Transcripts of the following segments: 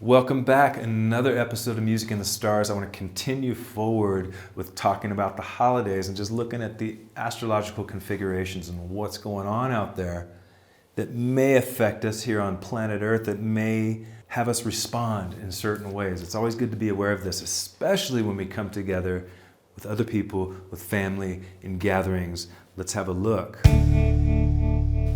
Welcome back. Another episode of Music in the Stars. I want to continue forward with talking about the holidays and just looking at the astrological configurations and what's going on out there that may affect us here on planet Earth, that may have us respond in certain ways. It's always good to be aware of this, especially when we come together with other people, with family, in gatherings. Let's have a look.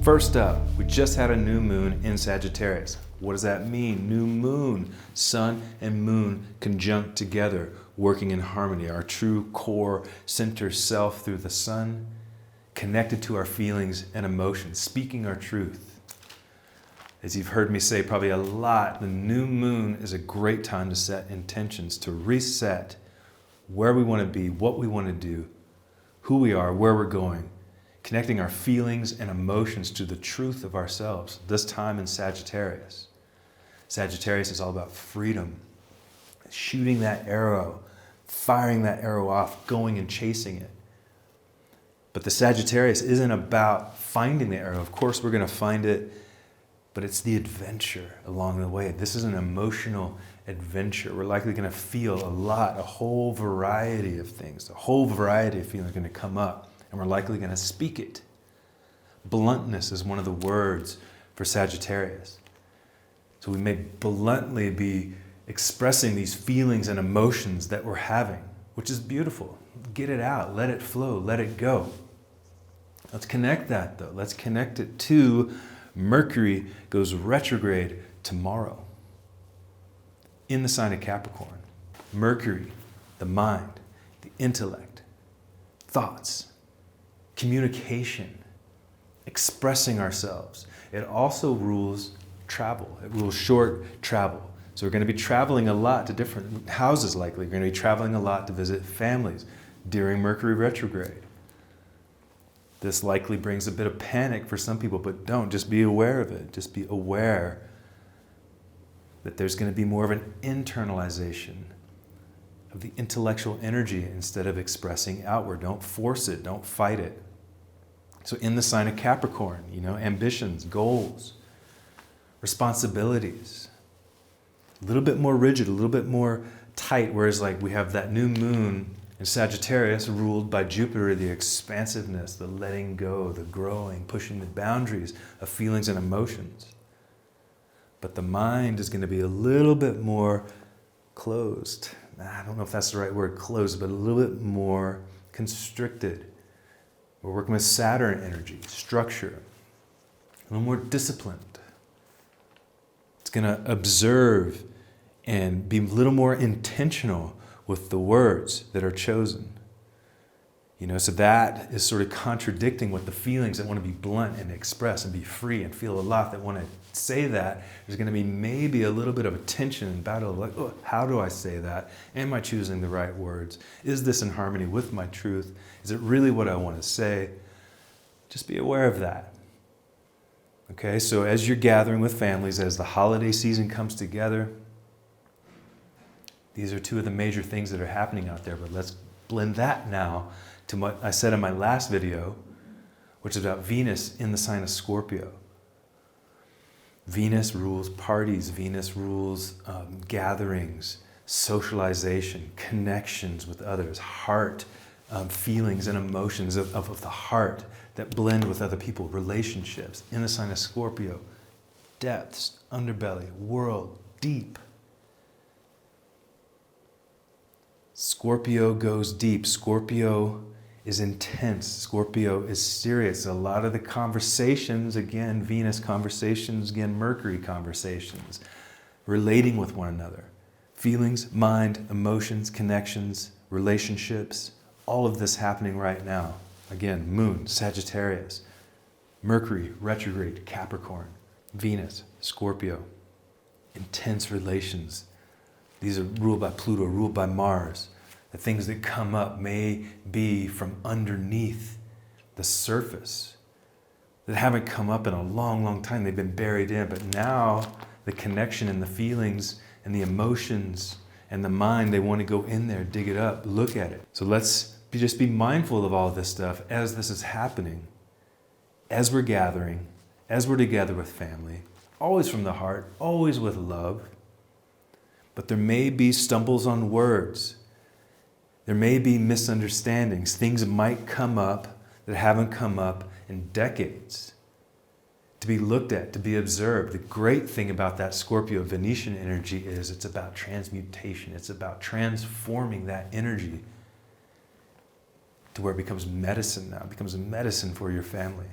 First up, we just had a new moon in Sagittarius. What does that mean? New moon, sun and moon conjunct together, working in harmony. Our true core center self through the sun, connected to our feelings and emotions, speaking our truth. As you've heard me say probably a lot, the new moon is a great time to set intentions, to reset where we want to be, what we want to do, who we are, where we're going, connecting our feelings and emotions to the truth of ourselves, this time in Sagittarius. Sagittarius is all about freedom, shooting that arrow, firing that arrow off, going and chasing it. But the Sagittarius isn't about finding the arrow. Of course, we're going to find it, but it's the adventure along the way. This is an emotional adventure. We're likely going to feel a whole variety of things, a whole variety of feelings are going to come up, and we're likely going to speak it. Bluntness is one of the words for Sagittarius. So we may bluntly be expressing these feelings and emotions that we're having, which is beautiful. Get it out, let it flow, let it go. Let's connect that though. Let's connect it to Mercury goes retrograde tomorrow in the sign of Capricorn. Mercury, the mind, the intellect, thoughts, communication, expressing ourselves. It also rules travel. It rules short travel. So we're going to be traveling a lot to different houses likely. We're going to be traveling a lot to visit families during Mercury retrograde. This likely brings a bit of panic for some people, but don't. Just be aware of it. Just be aware that there's going to be more of an internalization of the intellectual energy instead of expressing outward. Don't force it. Don't fight it. So in the sign of Capricorn, ambitions, goals, responsibilities, a little bit more rigid, a little bit more tight, whereas like we have that new moon in Sagittarius ruled by Jupiter, the expansiveness, the letting go, the growing, pushing the boundaries of feelings and emotions. But the mind is going to be a little bit more closed. I don't know if that's the right word, closed, but a little bit more constricted. We're working with Saturn energy, structure, a little more disciplined. It's going to observe and be a little more intentional with the words that are chosen. So that is sort of contradicting what the feelings that want to be blunt and express and be free and feel a lot that want to say that. There's going to be maybe a little bit of a tension and battle of like, oh, how do I say that? Am I choosing the right words? Is this in harmony with my truth? Is it really what I want to say? Just be aware of that. Okay, so as you're gathering with families, as the holiday season comes together, these are two of the major things that are happening out there, but let's blend that now to what I said in my last video, which is about Venus in the sign of Scorpio. Venus rules parties, Venus rules gatherings, socialization, connections with others, heart, feelings and emotions of the heart that blend with other people, relationships. In the sign of Scorpio, depths, underbelly, world, deep. Scorpio goes deep. Scorpio is intense. Scorpio is serious. A lot of the conversations, again, Venus conversations, again, Mercury conversations, relating with one another. Feelings, mind, emotions, connections, relationships, all of this happening right now. Again, Moon, Sagittarius, Mercury, retrograde, Capricorn, Venus, Scorpio. Intense relations. These are ruled by Pluto, ruled by Mars. The things that come up may be from underneath the surface that haven't come up in a long, long time. They've been buried in, but now the connection and the feelings and the emotions and the mind, they want to go in there, dig it up, look at it. So let's just be mindful of all this stuff as this is happening, as we're gathering, as we're together with family, always from the heart, always with love. But there may be stumbles on words. There may be misunderstandings. Things might come up that haven't come up in decades. To be looked at, to be observed. The great thing about that Scorpio Venetian energy is it's about transmutation. It's about transforming that energy to where it becomes medicine now. It becomes a medicine for your family.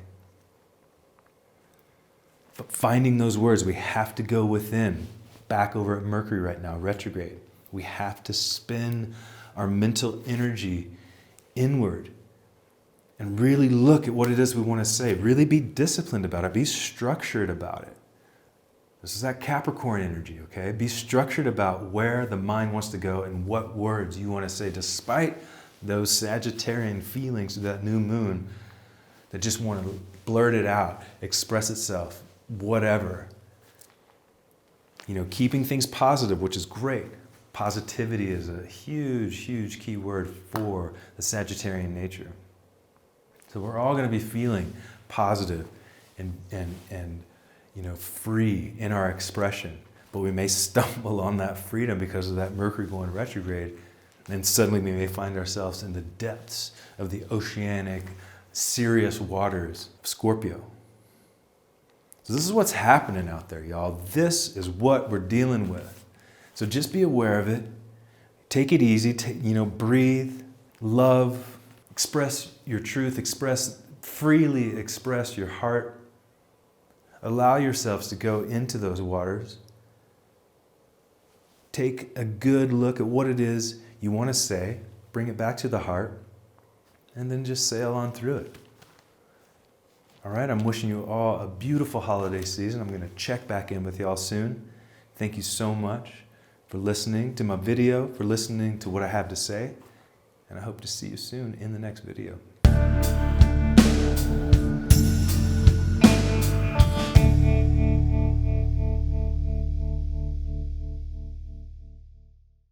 But finding those words, we have to go within. Back over at Mercury right now, retrograde. We have to spin our mental energy inward and really look at what it is we want to say. Really be disciplined about it. Be structured about it. This is that Capricorn energy, okay? Be structured about where the mind wants to go and what words you want to say, despite those Sagittarian feelings of that new moon that just want to blurt it out, express itself, whatever. You know, keeping things positive, which is great. Positivity is a huge, huge key word for the Sagittarian nature. So we're all going to be feeling positive and free in our expression. But we may stumble on that freedom because of that Mercury going retrograde. And suddenly we may find ourselves in the depths of the oceanic, serious waters of Scorpio. So this is what's happening out there, y'all. This is what we're dealing with. So just be aware of it. Take it easy. Breathe, love, express your truth, freely express your heart. Allow yourselves to go into those waters. Take a good look at what it is you want to say. Bring it back to the heart. And then just sail on through it. All right, I'm wishing you all a beautiful holiday season. I'm going to check back in with y'all soon. Thank you so much for listening to my video, for listening to what I have to say. And I hope to see you soon in the next video.